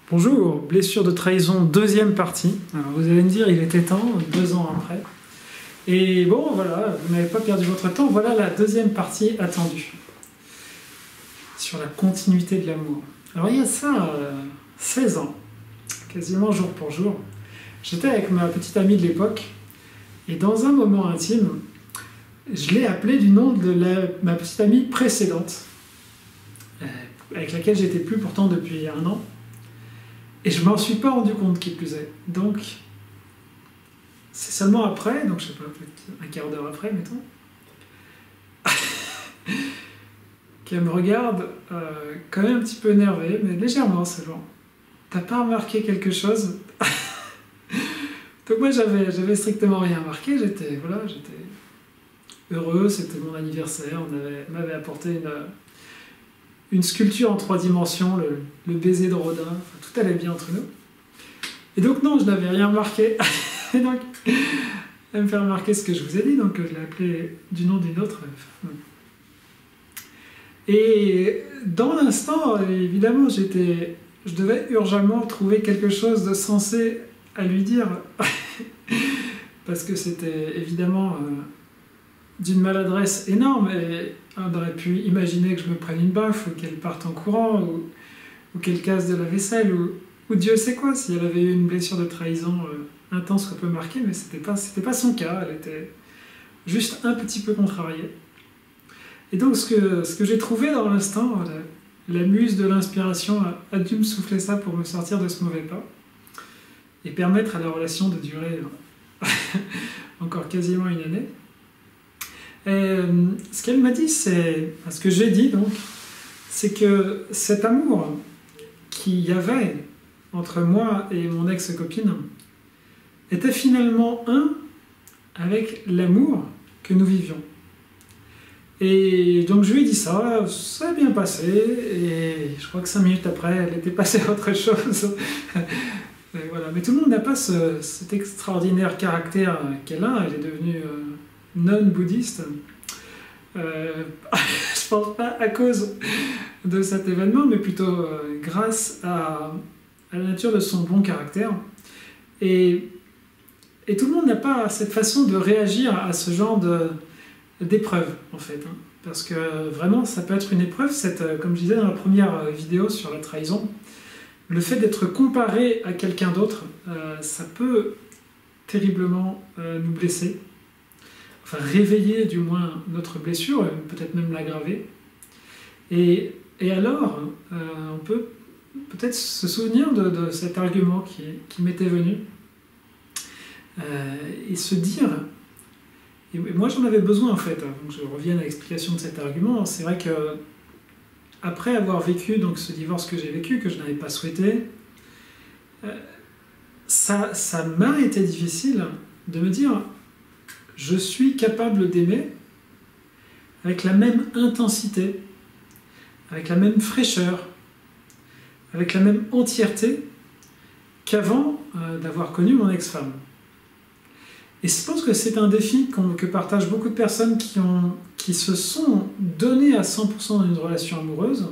Bonjour, blessure de trahison, deuxième partie. Alors vous allez me dire, il était temps, 2 ans après. Et bon, voilà, vous n'avez pas perdu votre temps, voilà la deuxième partie attendue. Sur la continuité de l'amour. Alors il y a ça, 16 ans, quasiment jour pour jour, j'étais avec ma petite amie de l'époque, et dans un moment intime, je l'ai appelée du nom de ma petite amie précédente, avec laquelle j'étais plus pourtant depuis 1 an. Et je m'en suis pas rendu compte qui plus est. Donc, c'est seulement après, donc je sais pas, peut-être un quart d'heure après, mettons, qu'elle me regarde quand même un petit peu énervée, mais légèrement seulement. T'as pas remarqué quelque chose? Donc moi, j'avais strictement rien remarqué, j'étais heureux, c'était mon anniversaire, on m'avait apporté une sculpture en 3 dimensions, le baiser de Rodin, enfin, tout allait bien entre nous. Et donc non, je n'avais rien remarqué. Et donc, elle me fait remarquer ce que je vous ai dit, donc je l'ai appelé du nom d'une autre femme. Et dans l'instant, évidemment, je devais urgemment trouver quelque chose de sensé à lui dire, parce que c'était évidemment d'une maladresse énorme, et on aurait pu imaginer que je me prenne une baffe, ou qu'elle parte en courant, ou qu'elle casse de la vaisselle, ou Dieu sait quoi, si elle avait eu une blessure de trahison intense qu'on peut marquer, mais c'était pas son cas, elle était juste un petit peu contrariée. Et donc ce que j'ai trouvé dans l'instant, la muse de l'inspiration a dû me souffler ça pour me sortir de ce mauvais pas, et permettre à la relation de durer encore quasiment 1 année. Et ce qu'elle m'a dit, ce que j'ai dit donc, c'est que cet amour qu'il y avait entre moi et mon ex-copine était finalement un avec l'amour que nous vivions. Et donc je lui ai dit ça a bien passé, et je crois que 5 minutes après, elle était passée à autre chose. Et voilà. Mais tout le monde n'a pas cet extraordinaire caractère qu'elle a, elle est devenue non-bouddhiste. Je pense pas à cause de cet événement, mais plutôt grâce à la nature de son bon caractère. Et tout le monde n'a pas cette façon de réagir à ce genre d'épreuve, en fait. Hein. Parce que vraiment, ça peut être une épreuve, comme je disais dans la première vidéo sur la trahison, le fait d'être comparé à quelqu'un d'autre, ça peut terriblement nous blesser. Enfin, réveiller du moins notre blessure, peut-être même l'aggraver. Et alors, on peut peut-être se souvenir de cet argument qui m'était venu, et se dire, et moi j'en avais besoin en fait, donc je reviens à l'explication de cet argument. C'est vrai que après avoir vécu donc, ce divorce que j'ai vécu, que je n'avais pas souhaité, ça m'a été difficile de me dire, je suis capable d'aimer avec la même intensité, avec la même fraîcheur, avec la même entièreté qu'avant d'avoir connu mon ex-femme. Et je pense que c'est un défi que partagent beaucoup de personnes qui se sont données à 100% dans une relation amoureuse,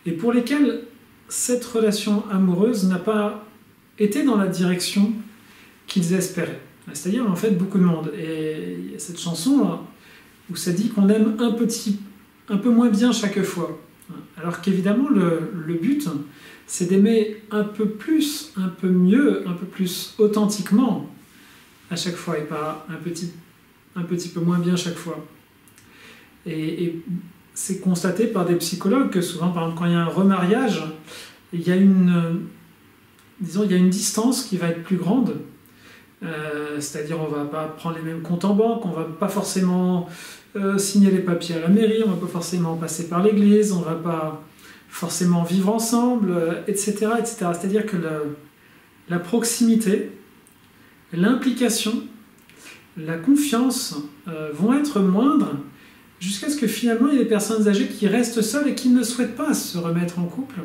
et pour lesquelles cette relation amoureuse n'a pas été dans la direction qu'ils espéraient. C'est-à-dire, en fait, beaucoup de monde. Et il y a cette chanson où ça dit qu'on aime un peu moins bien chaque fois. Alors qu'évidemment, le but, c'est d'aimer un peu plus, un peu mieux, un peu plus authentiquement à chaque fois, et pas un petit peu moins bien chaque fois. Et c'est constaté par des psychologues que souvent, par exemple, quand il y a un remariage, il y a une distance qui va être plus grande. C'est-à-dire on ne va pas prendre les mêmes comptes en banque, on ne va pas forcément signer les papiers à la mairie, on ne va pas forcément passer par l'église, on ne va pas forcément vivre ensemble, etc. etc. C'est-à-dire que la proximité, l'implication, la confiance vont être moindres, jusqu'à ce que finalement il y ait des personnes âgées qui restent seules et qui ne souhaitent pas se remettre en couple.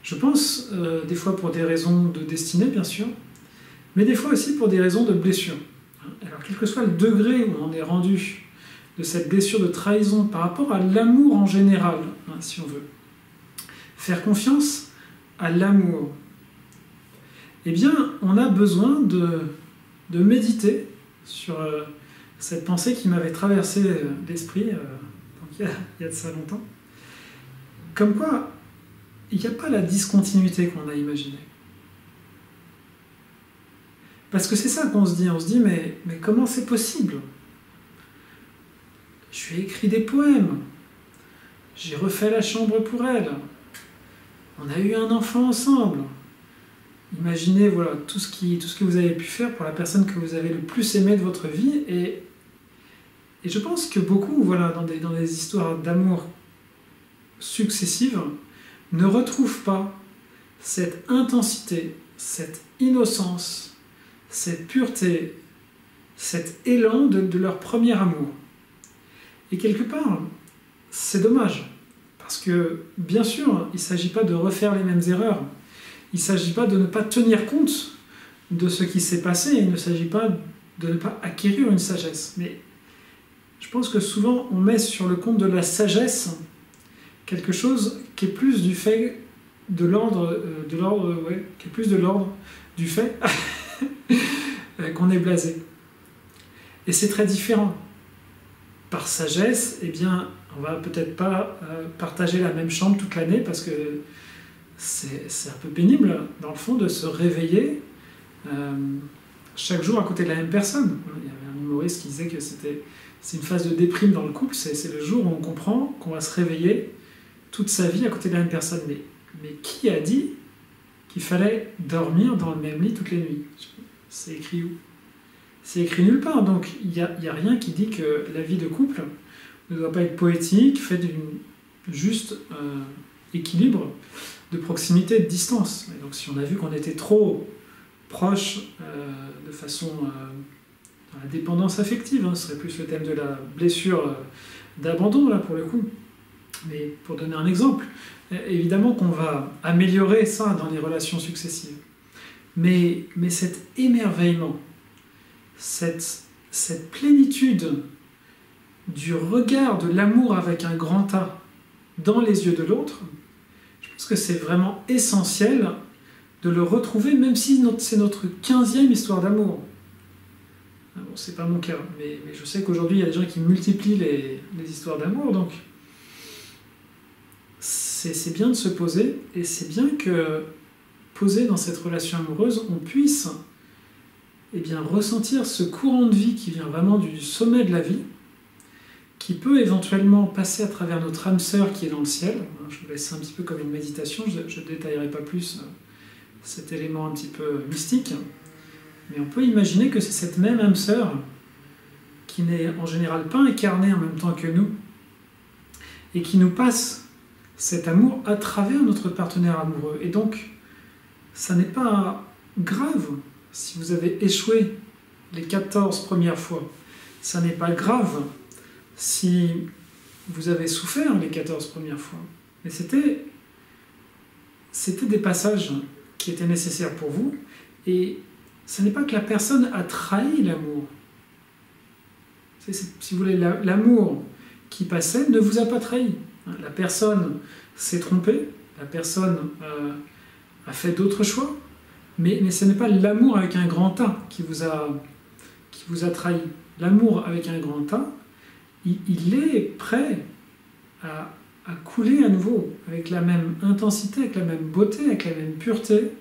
Je pense des fois pour des raisons de destinée bien sûr, mais des fois aussi pour des raisons de blessure. Alors quel que soit le degré où on est rendu de cette blessure de trahison par rapport à l'amour en général, si on veut, faire confiance à l'amour, eh bien, on a besoin de méditer sur cette pensée qui m'avait traversé l'esprit il y a de ça longtemps. Comme quoi, il n'y a pas la discontinuité qu'on a imaginée. Parce que c'est ça qu'on se dit, mais comment c'est possible? Je lui ai écrit des poèmes, j'ai refait la chambre pour elle, on a eu un enfant ensemble. Imaginez voilà, tout ce que vous avez pu faire pour la personne que vous avez le plus aimée de votre vie. Et je pense que beaucoup, voilà, dans des histoires d'amour successives, ne retrouvent pas cette intensité, cette innocence, cette pureté, cet élan de leur premier amour. Et quelque part, c'est dommage. Parce que, bien sûr, il ne s'agit pas de refaire les mêmes erreurs. Il ne s'agit pas de ne pas tenir compte de ce qui s'est passé. Il ne s'agit pas de ne pas acquérir une sagesse. Mais je pense que souvent, on met sur le compte de la sagesse quelque chose qui est plus du fait de l'ordre, qui est plus de l'ordre du fait qu'on est blasé. Et c'est très différent. Par sagesse, eh bien, on va peut-être pas partager la même chambre toute l'année parce que c'est un peu pénible, dans le fond, de se réveiller chaque jour à côté de la même personne. Il y avait un humoriste qui disait que c'est une phase de déprime dans le couple, c'est le jour où on comprend qu'on va se réveiller toute sa vie à côté de la même personne. Mais qui a dit qu'il fallait dormir dans le même lit toutes les nuits? C'est écrit où? C'est écrit nulle part, donc il n'y a rien qui dit que la vie de couple ne doit pas être poétique, fait d'un juste équilibre de proximité et de distance. Et donc si on a vu qu'on était trop proche de façon dans la dépendance affective, hein, ce serait plus le thème de la blessure d'abandon là pour le coup. Mais pour donner un exemple, évidemment qu'on va améliorer ça dans les relations successives. Mais cet émerveillement, cette plénitude du regard de l'amour avec un grand A dans les yeux de l'autre, je pense que c'est vraiment essentiel de le retrouver, même si c'est notre 15e histoire d'amour. Bon, c'est pas mon cas, mais je sais qu'aujourd'hui il y a des gens qui multiplient les histoires d'amour, donc c'est bien de se poser, et c'est bien que, posé dans cette relation amoureuse, on puisse eh bien, ressentir ce courant de vie qui vient vraiment du sommet de la vie, qui peut éventuellement passer à travers notre âme sœur qui est dans le ciel. Je vous laisse un petit peu comme une méditation, je ne détaillerai pas plus cet élément un petit peu mystique, mais on peut imaginer que c'est cette même âme sœur qui n'est en général pas incarnée en même temps que nous, et qui nous passe cet amour à travers notre partenaire amoureux. Et donc, ça n'est pas grave si vous avez échoué les 14 premières fois. Ça n'est pas grave si vous avez souffert les 14 premières fois. Mais c'était des passages qui étaient nécessaires pour vous. Et ce n'est pas que la personne a trahi l'amour. Si vous voulez, l'amour qui passait ne vous a pas trahi. La personne s'est trompée, la personne a fait d'autres choix, mais ce n'est pas l'amour avec un grand A qui vous a trahi. L'amour avec un grand A, il est prêt à couler à nouveau, avec la même intensité, avec la même beauté, avec la même pureté,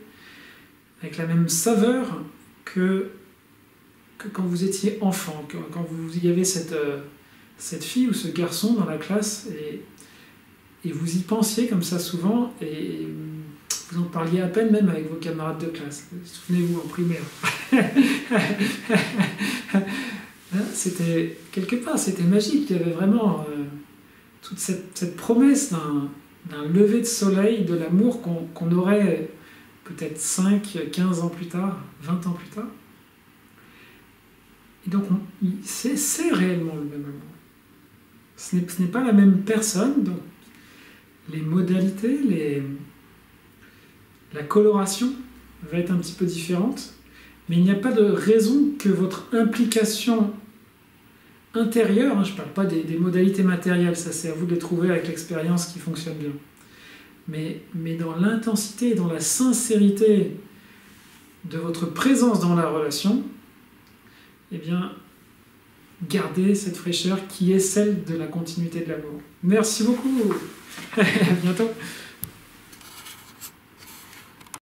avec la même saveur que quand vous étiez enfant, quand vous y avez cette fille ou ce garçon dans la classe, et vous y pensiez comme ça souvent, et vous en parliez à peine même avec vos camarades de classe. Souvenez-vous, en primaire. C'était, quelque part, c'était magique. Il y avait vraiment toute cette promesse d'un lever de soleil, de l'amour qu'on aurait peut-être 5, 15 ans plus tard, 20 ans plus tard. Et donc, c'est réellement le même amour. Ce n'est pas la même personne, donc les modalités, la coloration va être un petit peu différente, mais il n'y a pas de raison que votre implication intérieure, je ne parle pas des modalités matérielles, ça c'est à vous de les trouver avec l'expérience qui fonctionne bien, mais dans l'intensité et dans la sincérité de votre présence dans la relation, eh bien, gardez cette fraîcheur qui est celle de la continuité de l'amour. Merci beaucoup. À bientôt.